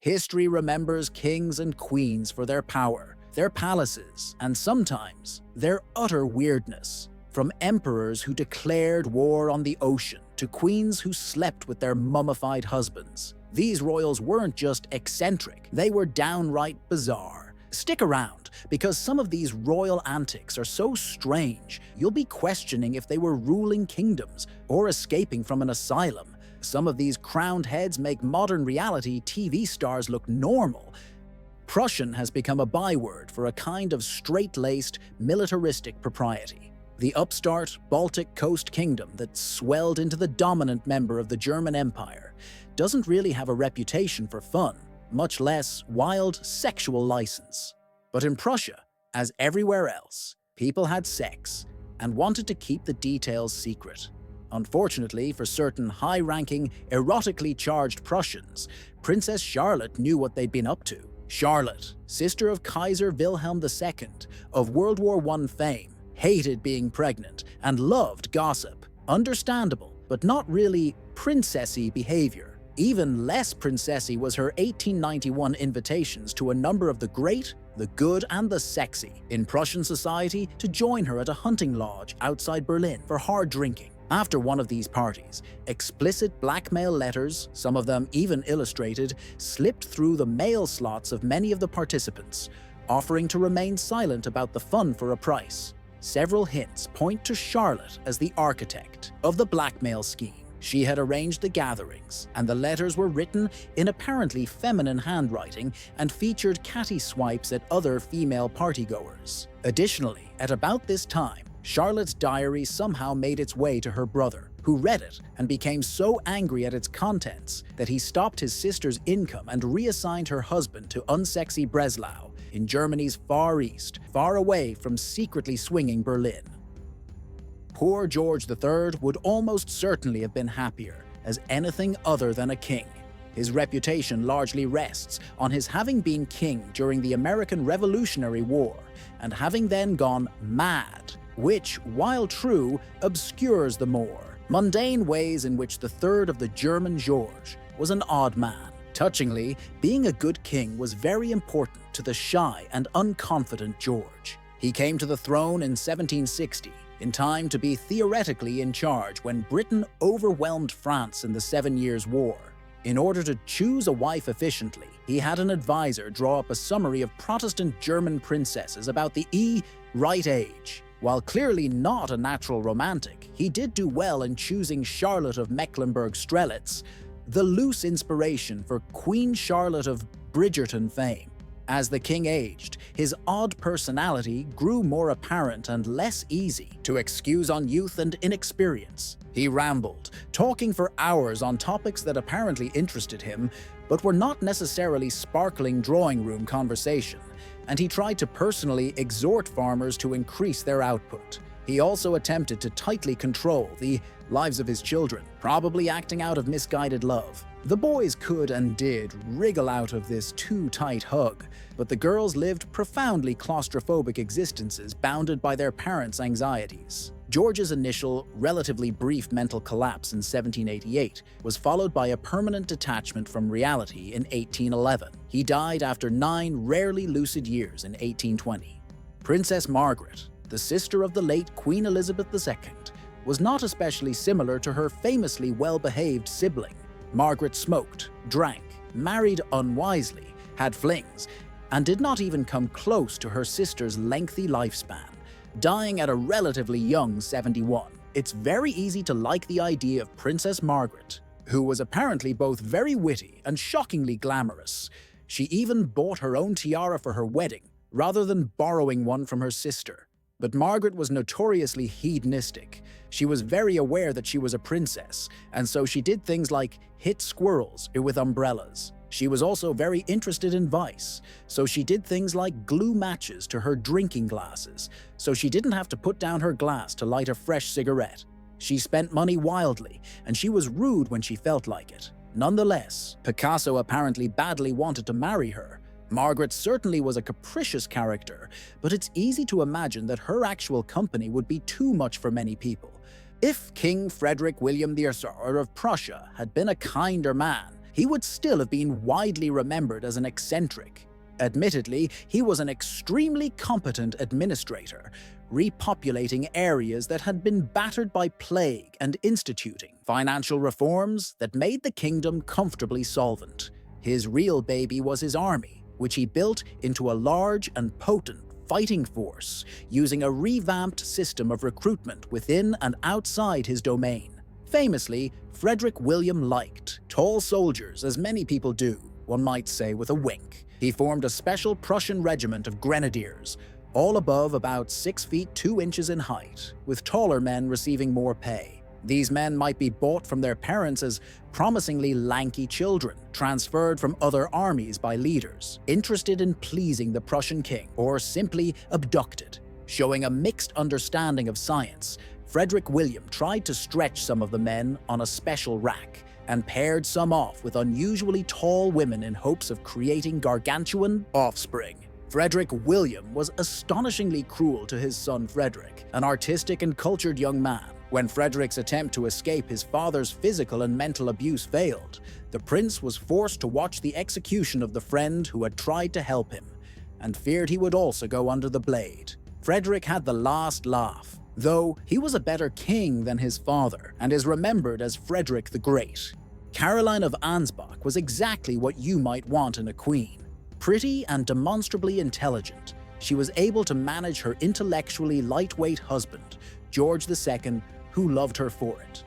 History remembers kings and queens for their power, their palaces, and sometimes their utter weirdness. From emperors who declared war on the ocean to queens who slept with their mummified husbands, these royals weren't just eccentric, they were downright bizarre. Stick around, because some of these royal antics are so strange, you'll be questioning if they were ruling kingdoms or escaping from an asylum. Some of these crowned heads make modern reality TV stars look normal. Prussian has become a byword for a kind of straight-laced, militaristic propriety. The upstart Baltic coast kingdom that swelled into the dominant member of the German Empire doesn't really have a reputation for fun, much less wild sexual license. But in Prussia, as everywhere else, people had sex and wanted to keep the details secret. Unfortunately for certain high-ranking, erotically charged Prussians, Princess Charlotte knew what they'd been up to. Charlotte, sister of Kaiser Wilhelm II, of World War I fame, hated being pregnant and loved gossip. Understandable, but not really princessy behavior. Even less princessy was her 1891 invitations to a number of the great, the good, and the sexy in Prussian society to join her at a hunting lodge outside Berlin for hard drinking. After one of these parties, explicit blackmail letters, some of them even illustrated, slipped through the mail slots of many of the participants, offering to remain silent about the fun for a price. Several hints point to Charlotte as the architect of the blackmail scheme. She had arranged the gatherings, and the letters were written in apparently feminine handwriting and featured catty swipes at other female partygoers. Additionally, at about this time, Charlotte's diary somehow made its way to her brother, who read it and became so angry at its contents that he stopped his sister's income and reassigned her husband to unsexy Breslau in Germany's Far East, far away from secretly swinging Berlin. Poor George III would almost certainly have been happier as anything other than a king. His reputation largely rests on his having been king during the American Revolutionary War and having then gone mad, which, while true, obscures the more mundane ways in which the third of the German George was an odd man. Touchingly, being a good king was very important to the shy and unconfident George. He came to the throne in 1760, in time to be theoretically in charge when Britain overwhelmed France in the 7 Years' War. In order to choose a wife efficiently, he had an advisor draw up a summary of Protestant German princesses about the right age. While clearly not a natural romantic, he did do well in choosing Charlotte of Mecklenburg-Strelitz, the loose inspiration for Queen Charlotte of Bridgerton fame. As the king aged, his odd personality grew more apparent and less easy to excuse on youth and inexperience. He rambled, talking for hours on topics that apparently interested him, but were not necessarily sparkling drawing room conversation, and he tried to personally exhort farmers to increase their output. He also attempted to tightly control the lives of his children, probably acting out of misguided love. The boys could and did wriggle out of this too tight hug, but the girls lived profoundly claustrophobic existences bounded by their parents' anxieties. George's initial, relatively brief mental collapse in 1788 was followed by a permanent detachment from reality in 1811. He died after 9 rarely lucid years in 1820. Princess Margaret, the sister of the late Queen Elizabeth II, was not especially similar to her famously well-behaved sibling. Margaret smoked, drank, married unwisely, had flings, and did not even come close to her sister's lengthy lifespan, dying at a relatively young 71. It's very easy to like the idea of Princess Margaret, who was apparently both very witty and shockingly glamorous. She even bought her own tiara for her wedding, rather than borrowing one from her sister. But Margaret was notoriously hedonistic. She was very aware that she was a princess, and so she did things like hit squirrels with umbrellas. She was also very interested in vice, so she did things like glue matches to her drinking glasses, so she didn't have to put down her glass to light a fresh cigarette. She spent money wildly, and she was rude when she felt like it. Nonetheless, Picasso apparently badly wanted to marry her. Margaret certainly was a capricious character, but it's easy to imagine that her actual company would be too much for many people. If King Frederick William III of Prussia had been a kinder man, he would still have been widely remembered as an eccentric. Admittedly, he was an extremely competent administrator, repopulating areas that had been battered by plague and instituting financial reforms that made the kingdom comfortably solvent. His real baby was his army, which he built into a large and potent fighting force, using a revamped system of recruitment within and outside his domain. Famously, Frederick William liked tall soldiers, as many people do, one might say with a wink. He formed a special Prussian regiment of grenadiers, all above about 6 feet 2 inches in height, with taller men receiving more pay. These men might be bought from their parents as promisingly lanky children, transferred from other armies by leaders, interested in pleasing the Prussian king, or simply abducted. Showing a mixed understanding of science, Frederick William tried to stretch some of the men on a special rack, and paired some off with unusually tall women in hopes of creating gargantuan offspring. Frederick William was astonishingly cruel to his son Frederick, an artistic and cultured young man. When Frederick's attempt to escape his father's physical and mental abuse failed, the prince was forced to watch the execution of the friend who had tried to help him, and feared he would also go under the blade. Frederick had the last laugh, though he was a better king than his father, and is remembered as Frederick the Great. Caroline of Ansbach was exactly what you might want in a queen. Pretty and demonstrably intelligent, she was able to manage her intellectually lightweight husband, George II, who loved her for it.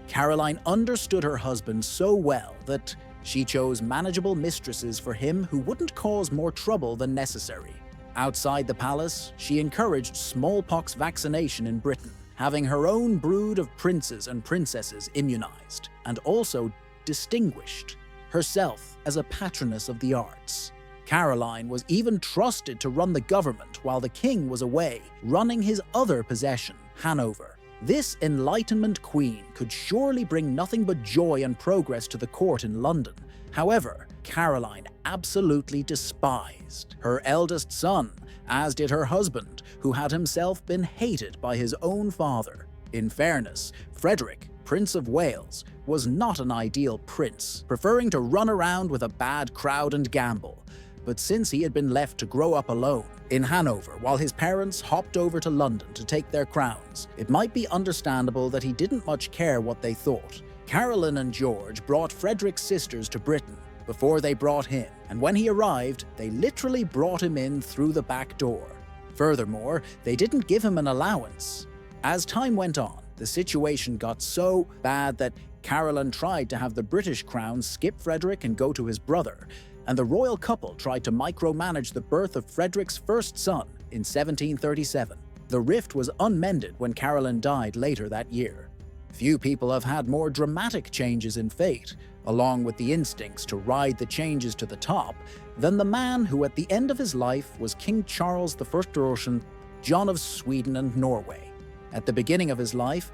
Caroline understood her husband so well that she chose manageable mistresses for him who wouldn't cause more trouble than necessary. Outside the palace, she encouraged smallpox vaccination in Britain, having her own brood of princes and princesses immunized, and also distinguished herself as a patroness of the arts. Caroline was even trusted to run the government while the king was away, running his other possession, Hanover. This Enlightenment queen could surely bring nothing but joy and progress to the court in London. However, Caroline absolutely despised her eldest son, as did her husband, who had himself been hated by his own father. In fairness, Frederick, Prince of Wales, was not an ideal prince, preferring to run around with a bad crowd and gamble. But since he had been left to grow up alone in Hanover while his parents hopped over to London to take their crowns, it might be understandable that he didn't much care what they thought. Caroline and George brought Frederick's sisters to Britain before they brought him, and when he arrived, they literally brought him in through the back door. Furthermore, they didn't give him an allowance. As time went on, the situation got so bad that Caroline tried to have the British crown skip Frederick and go to his brother, and the royal couple tried to micromanage the birth of Frederick's first son in 1737. The rift was unmended when Caroline died later that year. Few people have had more dramatic changes in fate, along with the instincts to ride the changes to the top, than the man who at the end of his life was King Charles I Russian, John of Sweden and Norway. At the beginning of his life,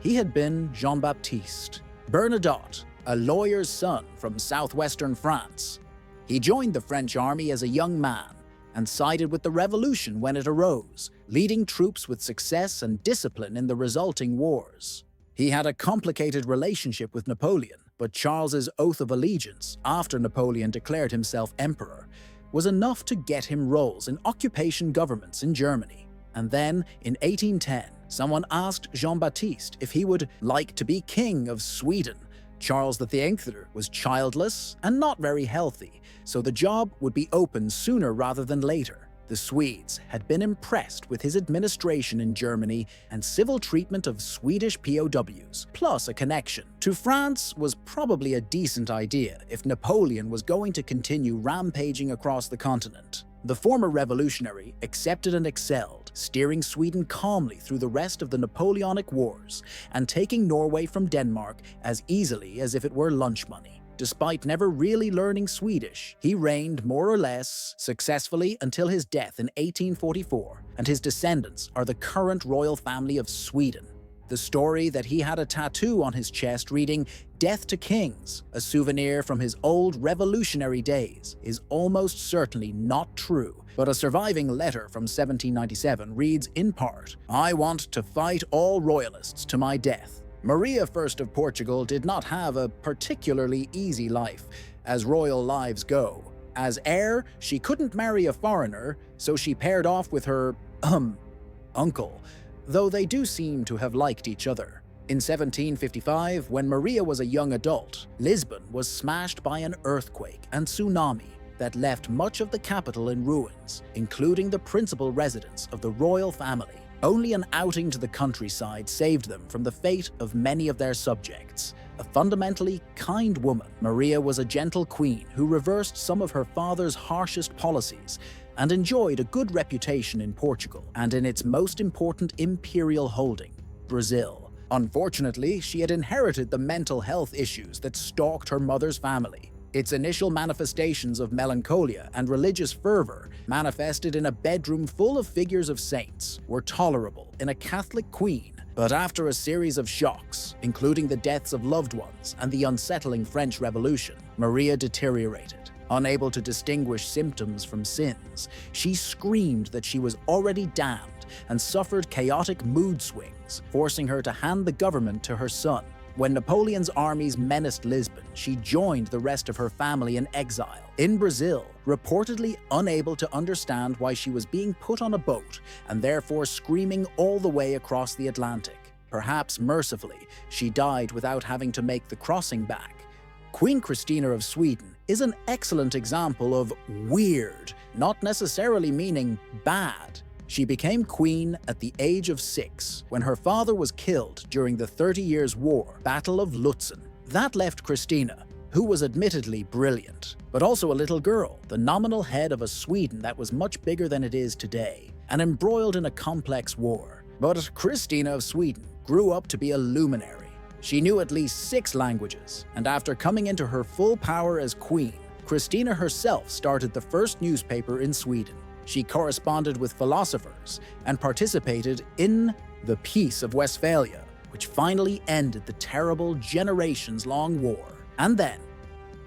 he had been Jean-Baptiste Bernadotte, a lawyer's son from southwestern France. He joined the French army as a young man and sided with the revolution when it arose, leading troops with success and discipline in the resulting wars. He had a complicated relationship with Napoleon, but Charles's oath of allegiance, after Napoleon declared himself emperor, was enough to get him roles in occupation governments in Germany. And then, in 1810, someone asked Jean-Baptiste if he would like to be king of Sweden. Charles VIII was childless and not very healthy, so the job would be open sooner rather than later. The Swedes had been impressed with his administration in Germany and civil treatment of Swedish POWs, plus a connection to France was probably a decent idea if Napoleon was going to continue rampaging across the continent. The former revolutionary accepted and excelled, steering Sweden calmly through the rest of the Napoleonic Wars and taking Norway from Denmark as easily as if it were lunch money. Despite never really learning Swedish, he reigned more or less successfully until his death in 1844, and his descendants are the current royal family of Sweden. The story that he had a tattoo on his chest reading "Death to Kings," a souvenir from his old revolutionary days, is almost certainly not true, but a surviving letter from 1797 reads in part, "I want to fight all royalists to my death. Maria I of Portugal did not have a particularly easy life, as royal lives go. As heir, she couldn't marry a foreigner, so she paired off with her, uncle, though they do seem to have liked each other. In 1755, when Maria was a young adult, Lisbon was smashed by an earthquake and tsunami that left much of the capital in ruins, including the principal residence of the royal family. Only an outing to the countryside saved them from the fate of many of their subjects. A fundamentally kind woman, Maria was a gentle queen who reversed some of her father's harshest policies and enjoyed a good reputation in Portugal and in its most important imperial holding, Brazil. Unfortunately, she had inherited the mental health issues that stalked her mother's family. Its initial manifestations of melancholia and religious fervor, manifested in a bedroom full of figures of saints, were tolerable in a Catholic queen. But after a series of shocks, including the deaths of loved ones and the unsettling French Revolution, Maria deteriorated. Unable to distinguish symptoms from sins, she screamed that she was already damned and suffered chaotic mood swings, forcing her to hand the government to her son. When Napoleon's armies menaced Lisbon, she joined the rest of her family in exile in Brazil, reportedly unable to understand why she was being put on a boat and therefore screaming all the way across the Atlantic. Perhaps mercifully, she died without having to make the crossing back. Queen Christina of Sweden is an excellent example of weird, not necessarily meaning bad. She became queen at the age of 6 when her father was killed during the 30 Years' War, Battle of Lutzen. That left Christina, who was admittedly brilliant, but also a little girl, the nominal head of a Sweden that was much bigger than it is today, and embroiled in a complex war. But Christina of Sweden grew up to be a luminary. She knew at least 6 languages, and after coming into her full power as queen, Christina herself started the first newspaper in Sweden. She corresponded with philosophers and participated in the Peace of Westphalia, which finally ended the terrible generations-long war. And then,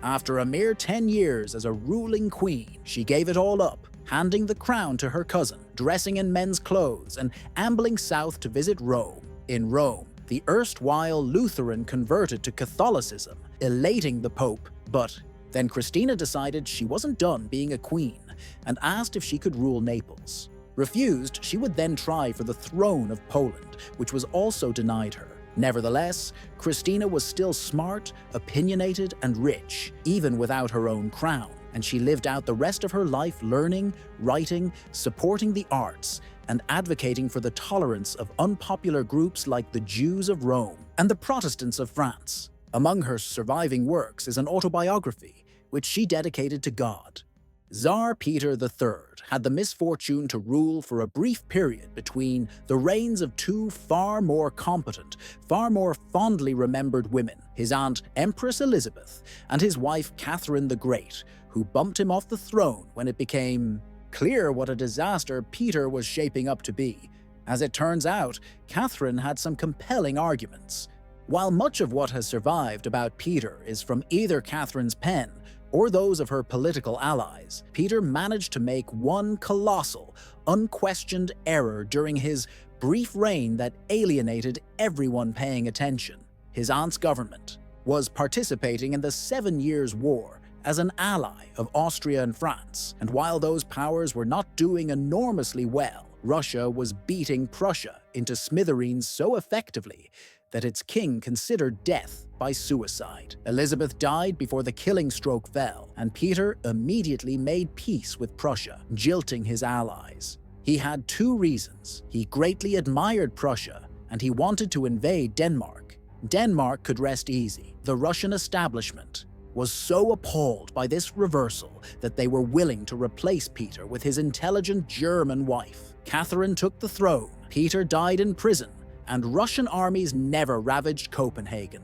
after a mere 10 years as a ruling queen, she gave it all up, handing the crown to her cousin, dressing in men's clothes, and ambling south to visit Rome. In Rome, the erstwhile Lutheran converted to Catholicism, elating the Pope, but then Christina decided she wasn't done being a queen and asked if she could rule Naples. Refused, she would then try for the throne of Poland, which was also denied her. Nevertheless, Christina was still smart, opinionated, and rich, even without her own crown, and she lived out the rest of her life learning, writing, supporting the arts, and advocating for the tolerance of unpopular groups like the Jews of Rome and the Protestants of France. Among her surviving works is an autobiography, which she dedicated to God. Tsar Peter III had the misfortune to rule for a brief period between the reigns of 2 far more competent, far more fondly remembered women, his aunt Empress Elizabeth and his wife Catherine the Great, who bumped him off the throne when it became clear what a disaster Peter was shaping up to be. As it turns out, Catherine had some compelling arguments. While much of what has survived about Peter is from either Catherine's pen or those of her political allies, Peter managed to make one colossal, unquestioned error during his brief reign that alienated everyone paying attention. His aunt's government was participating in the 7 Years' War as an ally of Austria and France, and while those powers were not doing enormously well, Russia was beating Prussia into smithereens so effectively that its king considered death by suicide. Elizabeth died before the killing stroke fell, and Peter immediately made peace with Prussia, jilting his allies. He had 2 reasons. He greatly admired Prussia, and he wanted to invade Denmark. Denmark could rest easy. The Russian establishment was so appalled by this reversal that they were willing to replace Peter with his intelligent German wife. Catherine took the throne, Peter died in prison, and Russian armies never ravaged Copenhagen.